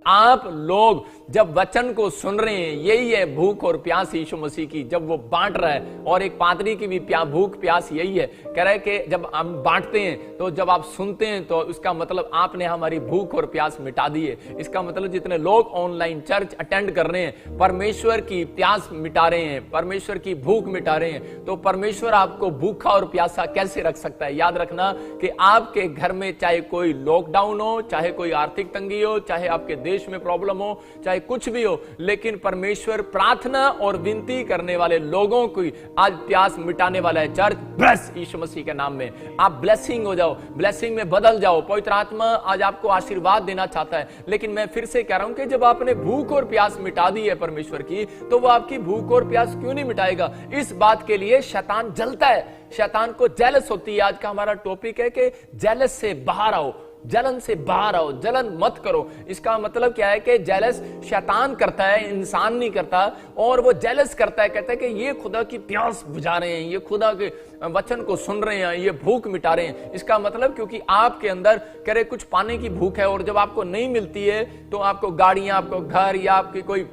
आप लोग जब वचन को सुन रहे हैं, यही है भूख और प्यास यीशु मसीह की, जब वो बांट रहा है। और एक पादरी की भी भूख प्यास यही है, कह रहा है कि जब हम बांटते हैं तो जब आप सुनते हैं तो उसका मतलब आपने हमारी भूख और प्यास मिटा दी है। इसका मतलब जितने लोग ऑनलाइन चर्च अटेंड कर रहे हैं, परमेश्वर की प्यास मिटा रहे हैं, परमेश्वर की भूख मिटा रहे हैं, तो परमेश्वर आपको भूखा और प्यासा कैसे रख सकता है? याद रखना कि आपके घर में चाहे कोई लॉकडाउन हो, चाहे कोई आर्थिक तंगी हो, चाहे आपके देश में प्रॉब्लम हो, चाहे कुछ भी हो, लेकिन परमेश्वर प्रार्थना और विनती करने वाले लोगों की आज प्यास मिटाने वाला है। चर्च ब्लेस यीशु मसीह के नाम में आप ब्लेसिंग हो जाओ, ब्लेसिंग में बदल जाओ। पवित्र आत्मा आज आपको आशीर्वाद देना चाहता है। लेकिन मैं फिर से कह रहा हूं कि जब आपने भूख और प्यास मिटा दी है परमेश्वर की, तो वो आपकी भूख और प्यास क्यों नहीं मिटाएगा? इस बात के लिए शैतान जलता है, शैतान को जेलस होती है। आज का हमारा टॉपिक है कि जेलस से बाहर आओ, जलन से बाहर आओ, जलन मत करो। इसका मतलब क्या है कि जेलस शैतान करता है, इंसान नहीं करता। और वो जेलस करता है, कहता है कि ये खुदा की प्यास बुझा रहे हैं, ये खुदा के वचन को सुन रहे हैं, ये भूख मिटा रहे हैं। इसका मतलब क्योंकि आपके अंदर कह रहे कुछ पाने की भूख है, और जब आपको नहीं मिलती है तो आपको गाड़ियां, आपको घर या आपकी कोई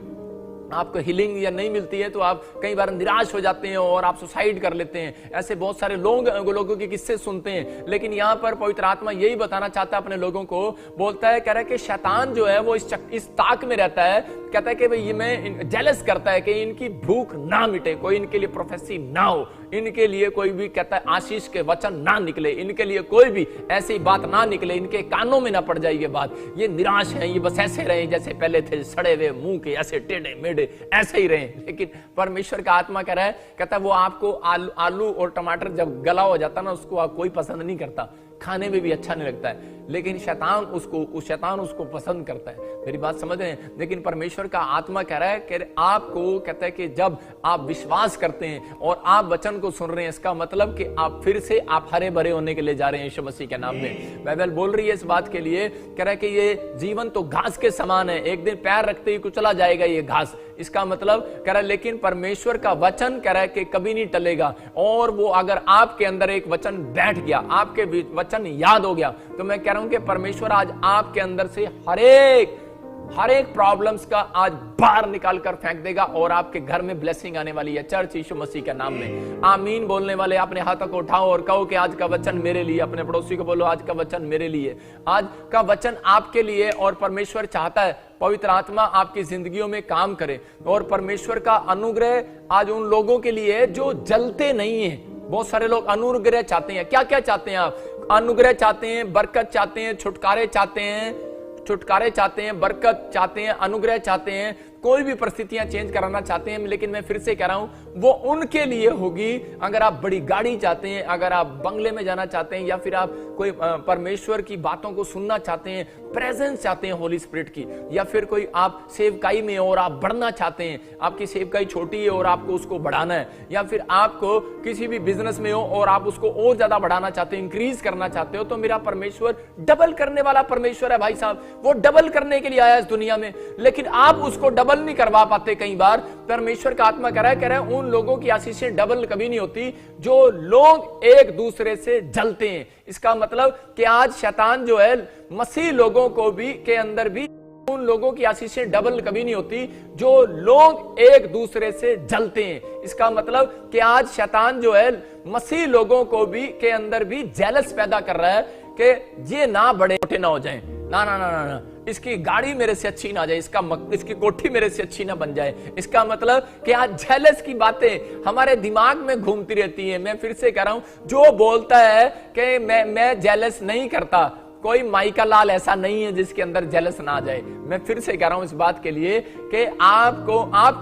आपको हीलिंग या नहीं मिलती है तो आप कई बार निराश हो जाते हैं और आप सुसाइड कर लेते हैं। ऐसे बहुत सारे लोगों के किस्से सुनते हैं। लेकिन यहाँ पर पवित्र आत्मा यही बताना चाहता है अपने लोगों को, बोलता है, कह रहा है कि शैतान जो है वो इस ताक में रहता है, कहता है कि भाई ये मैं जेलस करता है कि इनकी भूख ना मिटे, कोई इनके लिए प्रोफेसी ना हो, इनके लिए कोई भी कहता है आशीष के वचन ना निकले, इनके लिए कोई भी ऐसी बात ना निकले, इनके कानों में ना पड़ जाए ये बात, ये निराश है, ये बस ऐसे रहे जैसे पहले थे, सड़े हुए मुंह के, ऐसे टेढ़े मेढ़े ऐसे ही रहे। लेकिन परमेश्वर का आत्मा कह रहा है, कहता है वो आपको आलू और टमाटर जब गला हो जाता ना, उसको कोई पसंद नहीं करता, खाने में भी अच्छा नहीं लगता है, लेकिन शैतान उसको पसंद करता है। मेरी बात समझ रहे हैं? लेकिन परमेश्वर का आत्मा कह रहा है कि आपको, कहता है कि जब आप विश्वास करते हैं और आप वचन को सुन रहे हैं, इसका मतलब कि आप फिर से आप हरे भरे होने के लिए जा रहे हैं यीशु मसीह के नाम में। बाइबल बोल रही है इस बात के लिए, कह रहा है कि ये जीवन तो घास के समान है, एक दिन पैर रखते ही कुचला जाएगा ये घास। इसका मतलब कह रहा है, लेकिन परमेश्वर का वचन कह रहा है कि कभी नहीं टलेगा। और वो अगर आपके अंदर एक वचन बैठ गया, आपके वचन याद हो गया, तो मैं कह रहा हूं कि परमेश्वर आज आपके अंदर से हर एक प्रॉब्लम्स का आज बाहर निकाल कर फेंक देगा और आपके घर में ब्लेसिंग आने वाली है। चर्च यीशु मसीह के नाम में आमीन बोलने वाले अपने हाथों को उठाओ और कहो कि आज का वचन मेरे लिए। अपने पड़ोसी को बोलो, आज का वचन मेरे लिए, आज का वचन आपके लिए। और परमेश्वर चाहता है पवित्र आत्मा आपकी जिंदगियों में काम करे, और परमेश्वर का अनुग्रह आज उन लोगों के लिए जो जलते नहीं है। बहुत सारे लोग अनुग्रह चाहते हैं। क्या क्या चाहते हैं आप? अनुग्रह चाहते हैं, बरकत चाहते हैं, छुटकारे चाहते हैं, बरकत चाहते हैं, अनुग्रह चाहते हैं, कोई भी परिस्थितियां चेंज कराना चाहते हैं। लेकिन मैं फिर से कह रहा हूं वो उनके लिए होगी अगर आप बड़ी गाड़ी चाहते हैं, अगर आप बंगले में जाना चाहते हैं, या फिर आप कोई परमेश्वर की बातों को सुनना चाहते हैं, प्रेजेंस चाहते हैं होली स्पिरिट की, या फिर कोई आप सेवकाई में और आप बढ़ना चाहते हैं, आपकी सेवकाई छोटी है और आपको उसको बढ़ाना है, या फिर आपको किसी भी बिजनेस में हो और आप उसको और ज्यादा बढ़ाना चाहते हो, इंक्रीज करना चाहते हो, तो मेरा परमेश्वर डबल करने वाला परमेश्वर है भाई साहब। वो डबल करने के लिए आया इस दुनिया में, लेकिन आप उसको डबल नहीं करवा पाते। कई बार परमेश्वर का आत्मा कह रहा है उन लोगों की आशीषें डबल कभी नहीं होती जो लोग एक दूसरे से जलते हैं। इसका मतलब कि आज शैतान जो है मसीह लोगों को भी के अंदर भी, उन लोगों की आशीषें डबल कभी नहीं होती जो लोग एक दूसरे से जलते हैं। इसका मतलब कि आज शैतान जो है मसीह लोगों को भी के अंदर भी जेलस पैदा कर रहा है कि ये ना बड़े मोटे ना हो जाएं, ना ना ना ना ना, इसकी गाड़ी मेरे से अच्छी ना जाए, इसकी कोठी मेरे से अच्छी ना बन जाए। इसका मतलब कि आज जेलस की बातें हमारे दिमाग में घूमती रहती है। मैं फिर से कह रहा हूं, जो बोलता है कि मैं जेलस नहीं करता, कोई माइका लाल ऐसा नहीं है जिसके अंदर जेलस ना आ जाए। मैं फिर से कह रहा हूं इस बात के लिए कि आप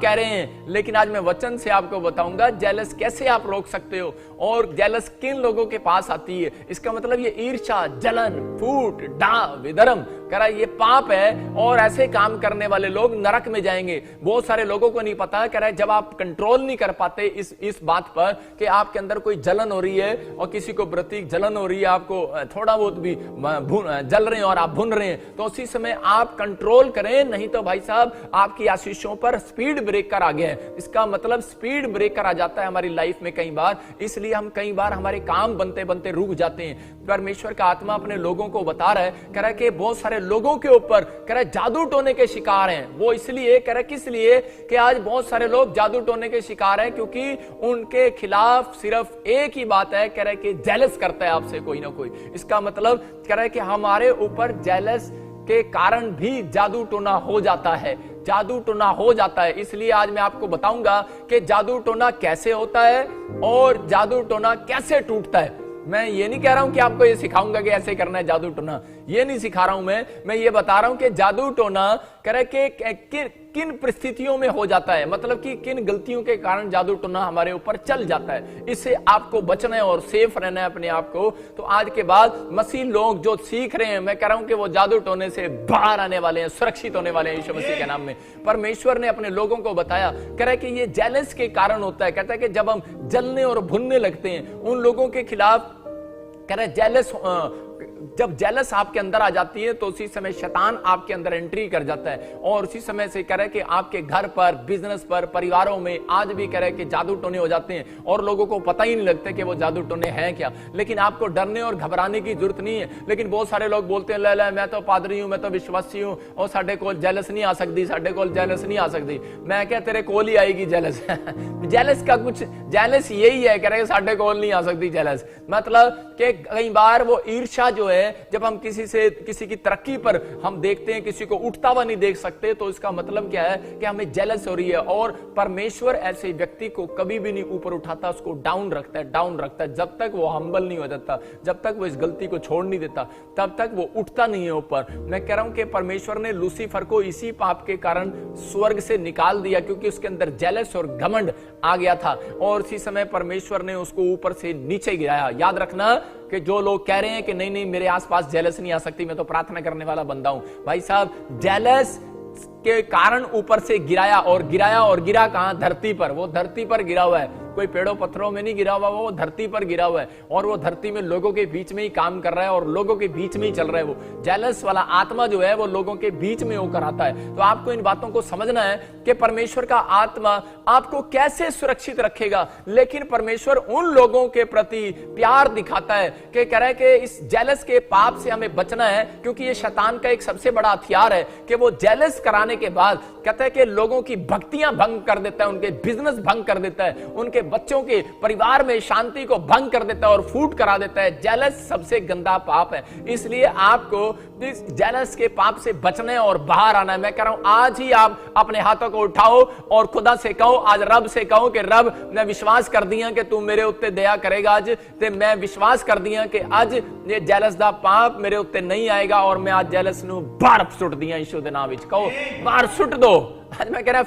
कह रहे हैं, लेकिन आज मैं वचन से आपको बताऊंगा जेलस कैसे आप रोक सकते हो और जेलस किन लोगों के पास आती है। इसका मतलब ये ईर्ष्या, जलन, फूट, डा, विधर्म कह रहा है ये पाप है, और ऐसे काम करने वाले लोग नरक में जाएंगे। बहुत सारे लोगों को नहीं पता, कह रहा है जब आप कंट्रोल नहीं कर पाते इस बात पर कि आपके अंदर कोई जलन हो रही है और किसी को प्रतीक जलन हो रही है, आपको थोड़ा बहुत भी जल रहे हैं और आप भुन रहे हैं, तो उसी समय आप कंट्रोल करें, नहीं तो भाई साहब आपकी आशीषों पर स्पीड ब्रेकर आ गया है। इसका मतलब स्पीड ब्रेकर आ जाता है हमारी लाइफ में कई बार, इसलिए हम कई बार हमारे काम बनते बनते रुक जाते हैं। परमेश्वर का आत्मा अपने लोगों को बता रहा है, कह रहा है कि बहुत सारे लोगों के ऊपर कह रहे जादू टोने के शिकार हैं। वो इसलिए कह रहे, किस लिए कि आज बहुत सारे लोग जादू टोने के शिकार हैं, क्योंकि उनके खिलाफ सिर्फ एक ही बात है, कह रहे कि जेलस करता है आपसे कोई ना कोई। इसका मतलब कह रहे कि हमारे ऊपर जेलस के कारण भी जादू टोना हो जाता है, जादू टोना हो जाता है। इसलिए आज मैं आपको बताऊंगा कि जादू टोना कैसे होता है और जादू टोना कैसे टूटता है। मैं ये नहीं कह रहा हूं कि आपको ये सिखाऊंगा कि ऐसे करना है जादू टोना, ये नहीं सिखा रहा हूं मैं ये बता रहा हूं कि जादू टोना कह रहे कि किन परिस्थितियों में हो जाता है, मतलब कि किन गलतियों के कारण जादू टोना हमारे ऊपर चल जाता है। इससे आपको बचना है और सेफ रहना है अपने आप को। तो आज के बाद मसीह लोग जो सीख रहे हैं, मैं कह रहा हूं कि वो जादू टोने से बाहर आने वाले हैं, सुरक्षित होने वाले हैं यीशु मसीह के नाम में। परमेश्वर ने अपने लोगों को बताया, कह रहा है कि ये जेलस के कारण होता है। कहता है कि जब हम जलने और भुनने लगते हैं उन लोगों के खिलाफ, कह रहे जेलस, जब जेलस आपके अंदर आ जाती है तो उसी समय शैतान आपके अंदर एंट्री कर जाता है और उसी समय से कह रहे कि आपके घर पर, बिजनेस पर, परिवारों में आज भी कह रहे कि जादू टोने हो जाते हैं और लोगों को पता ही नहीं लगता कि वो जादू टोने हैं क्या। लेकिन आपको डरने और घबराने की जरूरत नहीं है। लेकिन बहुत सारे लोग बोलते हैं, ले मैं तो पादरी हूं, मैं तो विश्वासी हूं और साडे कोल जेलस नहीं आ सकती, साडे कोल जेलस नहीं आ सकती। मैं क्या, तेरे कोल ही आएगी जेलस। जेलस का कुछ, जेलस यही है, कह रहे साडे कोल नहीं आ सकती जेलस। मतलब कि कई बार वो ईर्ष्या जो है, जब हम किसी की तरक्की पर हम देखते हैं, किसी को उठता हुआ नहीं देख सकते, तो इसका मतलब क्या है कि हमें जेलस हो रही है। और परमेश्वर ऐसे व्यक्ति को कभी भी नहीं ऊपर उठाता, उसको डाउन रखता है, डाउन रखता है। जब तक वो हम्बल नहीं हो जाता, जब तक वो इस गलती को छोड़ नहीं देता, तब तक वो उठता नहीं है ऊपर। मैं कह रहा हूं कि परमेश्वर ने लूसीफर को इसी पाप के कारण स्वर्ग से निकाल दिया, क्योंकि उसके अंदर जेलस और घमंड आ गया था और इसी समय परमेश्वर ने उसको ऊपर से नीचे गिराया। याद रखना कि जो लोग कह रहे हैं कि नहीं मेरे आसपास जेलस नहीं आ सकती, मैं तो प्रार्थना करने वाला बंदा हूं, भाई साहब, जेलस के कारण ऊपर से गिराया और गिरा कहां? धरती पर। वो धरती पर गिरा हुआ है, कोई पेड़ों पत्थरों में नहीं गिरा हुआ, वो धरती पर गिरा हुआ है और वो धरती में लोगों के बीच में ही काम कर रहा है और लोगों के बीच में ही चल रहा है। वो जेलस वाला आत्मा जो है वो लोगों के बीच में होकर आता है। तो आपको इन बातों को समझना है कि परमेश्वर का आत्मा आपको कैसे सुरक्षित रखेगा। लेकिन परमेश्वर उन लोगों के प्रति प्यार दिखाता है कि कह रहा है कि इस जेलस के पाप से हमें बचना है, क्योंकि ये शैतान का एक सबसे बड़ा हथियार है कि वो जेलस कराने के बाद कहता है कि लोगों की भक्तियां भंग कर देता है, उनके बिजनेस भंग कर देता है, उनके बच्चों के परिवार में शांति को भंग कर देता है और फूट करा देता है। जेलस सबसे गंदा पाप है। इसलिए आपको इस जेलस के पाप से बचना है और बाहर आना है। मैं कह रहा हूं आज ही आप अपने हाथों को उठाओ और खुदा से कहो, आज रब से कहो कि रब मैं विश्वास कर दिया कि तू मेरे उत्ते दया करेगा आज, ते मैं विश्वास कर दिया कि आज ये जेलस दा पाप मेरे उत्ते नहीं आएगा और मैं आज जेलस नू बाहर सुट दिया यीशु दे नाम विच। कहो बाहर सुट दो। आज मैं कह रहा